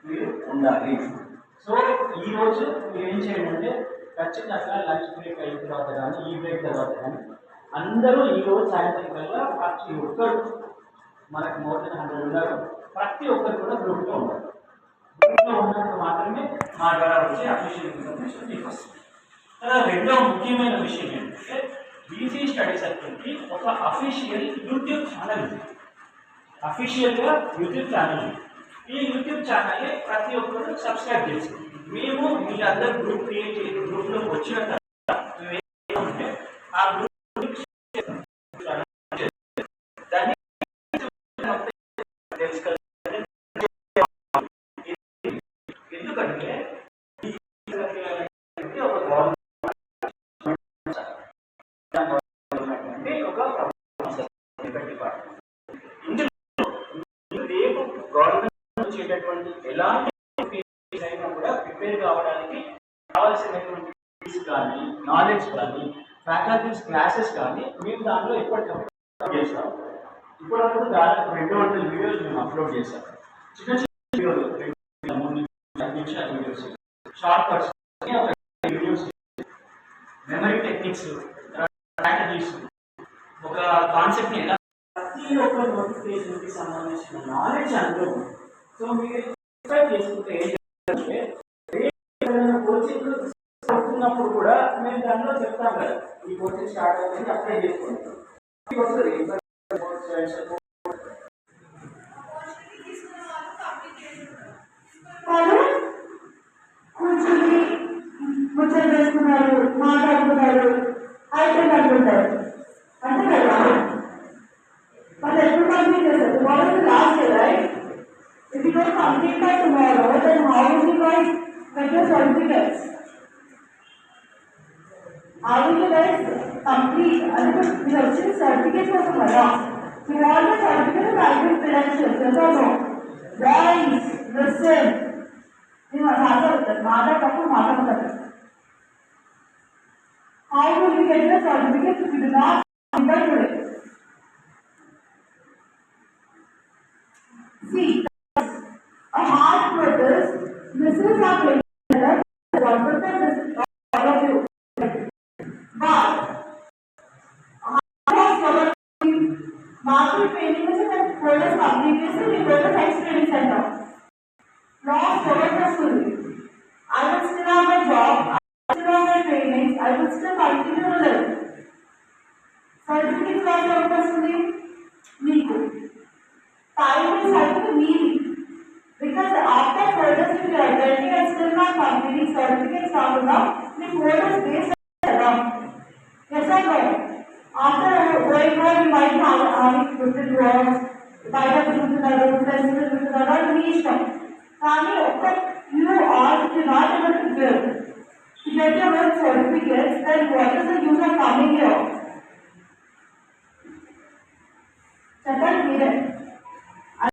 మీరు ఉండాలి. సో ఈరోజు మీరు ఏం చేయండి అంటే ఖచ్చితంగా లంచ్ బ్రేక్ అయిన తర్వాత కానీ ఈ బ్రేక్ తర్వాత కానీ అందరూ ఈరోజు సాయంత్రం కల్లా ప్రతి ఒక్కరు మనకు మోర్ దెన్ 100 ఉన్నారు. ప్రతి ఒక్కరు కూడా గ్రూప్లో ఉన్నారు. గ్రూప్లో ఉన్నప్పుడు మాత్రమే మా ద్వారా వచ్చే అఫీషియల్ ఇన్ఫర్మేషన్ మీకు వస్తుంది. రెండో ముఖ్యమైన విషయం ఏంటంటే బీసీ స్టడీ సర్కిల్కి ఒక అఫీషియల్ యూట్యూబ్ ఛానల్ ఉంది. అఫీషియల్గా యూట్యూబ్ ఛానల్ ఉంది. ఈ యూట్యూబ్ ఛానల్ని ప్రతి ఒక్కరు సబ్స్క్రైబ్ చేసి మేము మీ అందరు గ్రూప్ క్రియేట్ చేసి గ్రూప్లోకి వచ్చిన తర్వాత ఆ గ్రూప్ దాన్ని ఎందుకంటే ఒక గవర్నమెంట్ ఒక రేపు గవర్నమెంట్ వచ్చేటటువంటి ఎలాంటి అయినా కూడా ప్రిపేర్ కావడానికి కావాల్సినటువంటి కానీ నాలెడ్జ్ కానీ ఫ్యాకల్టీస్ క్లాసెస్ కానీ మేము దాంట్లో ఎప్పటికప్పుడు చేస్తాం. ఇప్పటివరకు దాదాపు 200 వీడియోస్ మేము అప్లోడ్ చేస్తాం. చిన్న చిన్న వీడియోలు 3 నిమిషాల videos, short cuts videos, memory techniques, strategies, ఒక కాన్సెప్ట్ని ఎలా ప్రతి ఒక్క నోటిఫికేషన్కి సంబంధించిన నాలెడ్జ్ అందులో. సో మీరు సబ్స్క్రైబ్ చేసుకుంటే ఏంటంటే కోచింగ్ అవుతున్నప్పుడు కూడా మేము దాంట్లో చెప్తాం కదా ఈ కోచింగ్ స్టార్ట్ అవుతుంది అప్లై చేసుకుంటాం. కూర్చుని ముచ్చట వేసుకున్నారు, మాట్లాడుకున్నారు, ఐటెం అనుకుంటారు అంతే కదా. మరి ఎప్పుడు కంప్లీట్ చేస్తారు? Tomorrow is last day, right? If you don't complete by tomorrow, then how will you guys get your certificates? How will you guys complete? And you have seen certificates also, Mara. You want the certificate of valid credentials, yes or no? Guys, listen. You must answer that. Mother, how will you get the certificates if you do not complete today? See, a hard protest. This is our letter. One protest is all of you. But market training is a protest publication. We go to next training center. Lost successfully. I will still have my job. I will still have my training. I will still continue to live. Certificate lost successfully. Nico. Time is helping me. Because after further if you are attending and still not completing certificates are enough, the code is based on yes or no? After going on, you might have different words, might have different you are not able to get your certificate,